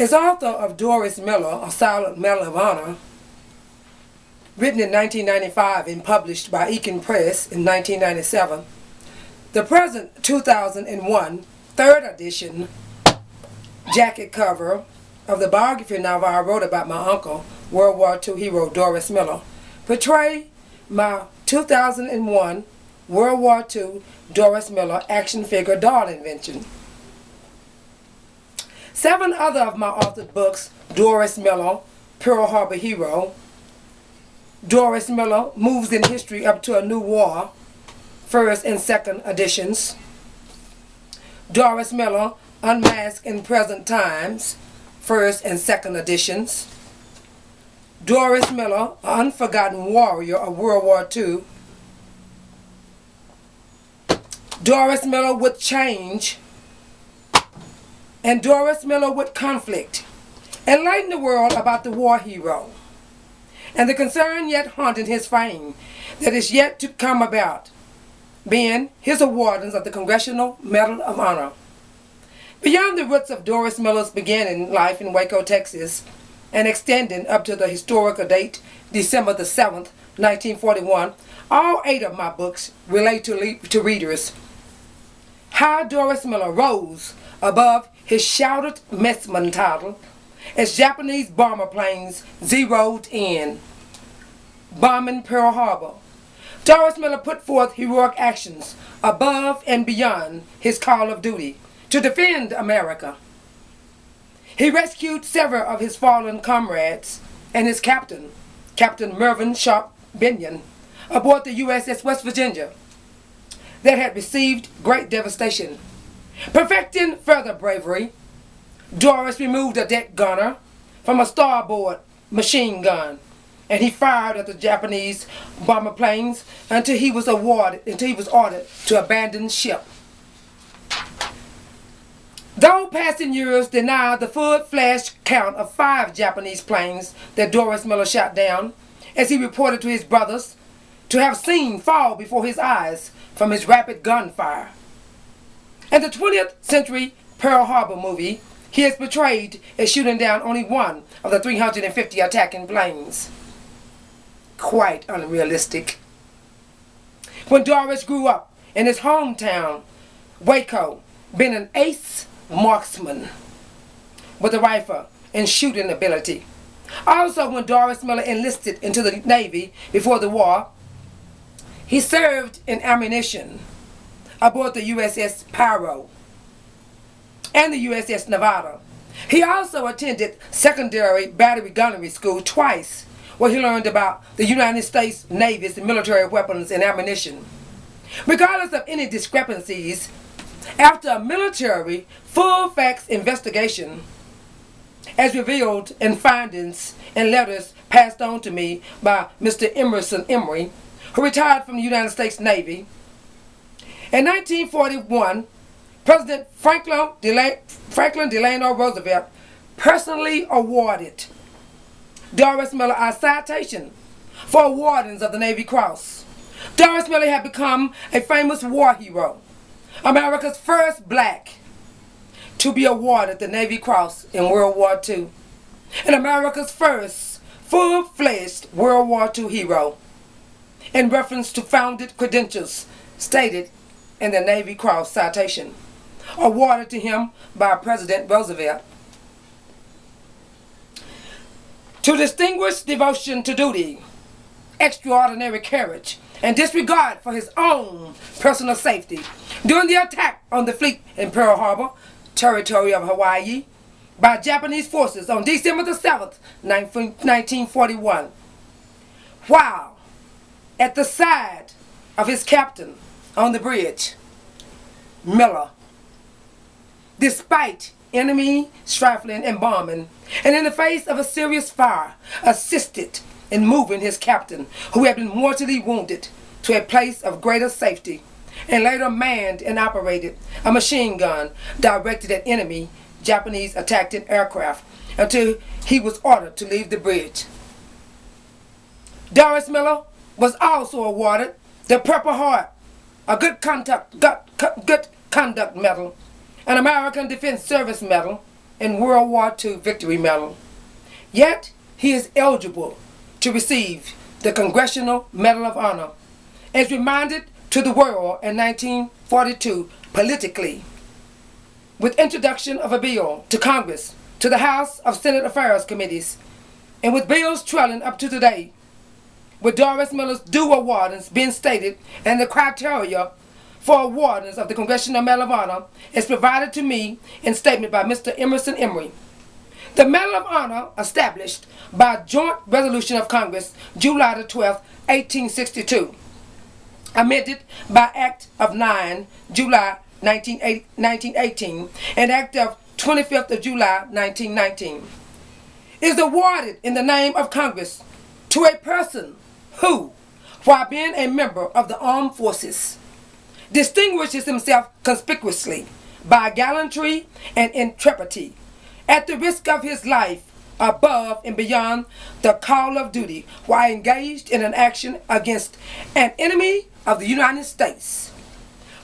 As author of Doris Miller, A Silent Medal of Honor, written in 1995 and published by Eakin Press in 1997, the present 2001 third edition jacket cover of the biography novel I wrote about my uncle, World War II hero Doris Miller, portray my 2001 World War II Doris Miller action figure doll invention. 7 other of my authored books, Doris Miller, Pearl Harbor Hero, Doris Miller Moves in History Up to a New War, first and second editions, Doris Miller Unmasked in Present Times, first and second editions, Doris Miller, An Unforgotten Warrior of World War II, Doris Miller with Change, and Doris Miller with Conflict. Enlighten the world about the war hero and the concern yet haunting his fame that is yet to come about, being his awardings of the Congressional Medal of Honor. Beyond the roots of Doris Miller's beginning life in Waco, Texas, and extending up to the historical date, December the 7th, 1941, all 8 of my books relate to readers how Doris Miller rose above his shouted messman title as Japanese bomber planes zeroed in, bombing Pearl Harbor. Doris Miller put forth heroic actions above and beyond his call of duty to defend America. He rescued several of his fallen comrades and his captain, Captain Mervyn Sharp Benyon, aboard the USS West Virginia that had received great devastation. Perfecting further bravery, Doris removed a deck gunner from a starboard machine gun, and he fired at the Japanese bomber planes until he was ordered to abandon ship. Though passengers denied the full-fledged count of 5 Japanese planes that Doris Miller shot down, as he reported to his brothers to have seen fall before his eyes from his rapid gunfire. In the 20th century Pearl Harbor movie, he is portrayed as shooting down only one of the 350 attacking planes. Quite unrealistic. When Doris grew up in his hometown, Waco, being an ace marksman with a rifle and shooting ability. Also, when Doris Miller enlisted into the Navy before the war, he served in ammunition aboard the USS Pyro and the USS Nevada. He also attended secondary battery gunnery school twice, where he learned about the United States Navy's military weapons and ammunition. Regardless of any discrepancies, after a military full-facts investigation, as revealed in findings and letters passed on to me by Mr. Emerson Emery, who retired from the United States Navy, in 1941, President Franklin Delano Roosevelt personally awarded Doris Miller a citation for awardings of the Navy Cross. Doris Miller had become a famous war hero, America's first black to be awarded the Navy Cross in World War II, and America's first full-fledged World War II hero, in reference to founded credentials stated in the Navy Cross citation, awarded to him by President Roosevelt. To distinguish devotion to duty, extraordinary courage, and disregard for his own personal safety during the attack on the fleet in Pearl Harbor, territory of Hawaii, by Japanese forces on December the 7th, 1941, while at the side of his captain on the bridge, Miller, despite enemy strafing and bombing, and in the face of a serious fire, assisted in moving his captain, who had been mortally wounded, to a place of greater safety, and later manned and operated a machine gun directed at enemy Japanese attacked aircraft until he was ordered to leave the bridge. Doris Miller was also awarded the Purple Heart, a Good Conduct Medal, an American Defense Service Medal, and World War II Victory Medal. Yet, he is eligible to receive the Congressional Medal of Honor, as reminded to the world in 1942 politically, with introduction of a bill to Congress, to the House of Senate Affairs Committees, and with bills trailing up to today, with Doris Miller's due awardings being stated and the criteria for awardings of the Congressional Medal of Honor is provided to me in statement by Mr. Emerson Emery. The Medal of Honor, established by joint resolution of Congress, July the 12th, 1862, amended by Act of 9, July 1918, and Act of 25th of July 1919, is awarded in the name of Congress to a person who, while being a member of the armed forces, distinguishes himself conspicuously by gallantry and intrepidity, at the risk of his life, above and beyond the call of duty, while engaged in an action against an enemy of the United States,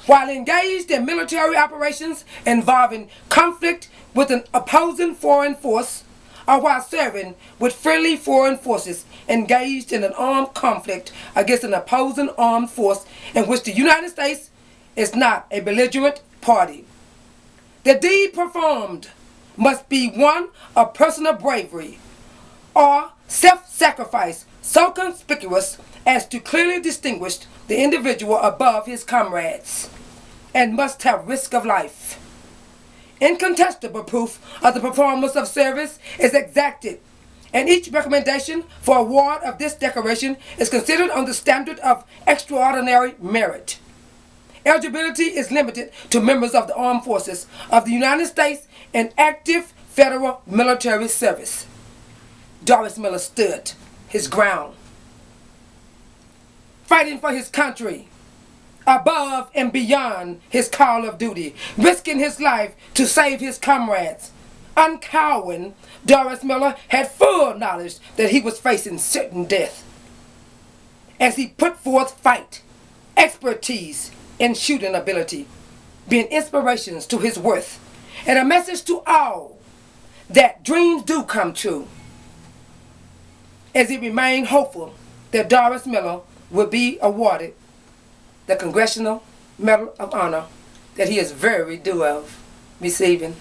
while engaged in military operations involving conflict with an opposing foreign force, or while serving with friendly foreign forces engaged in an armed conflict against an opposing armed force in which the United States is not a belligerent party. The deed performed must be one of personal bravery or self-sacrifice so conspicuous as to clearly distinguish the individual above his comrades, and must have risk of life. Incontestable proof of the performance of service is exacted, and each recommendation for award of this decoration is considered on the standard of extraordinary merit. Eligibility is limited to members of the armed forces of the United States in active federal military service. Doris Miller stood his ground, fighting for his country above and beyond his call of duty, risking his life to save his comrades. Uncowing, Doris Miller had full knowledge that he was facing certain death, as he put forth fight, expertise, and shooting ability, being inspirations to his worth, and a message to all that dreams do come true, as he remained hopeful that Doris Miller would be awarded the Congressional Medal of Honor that he is very due of receiving.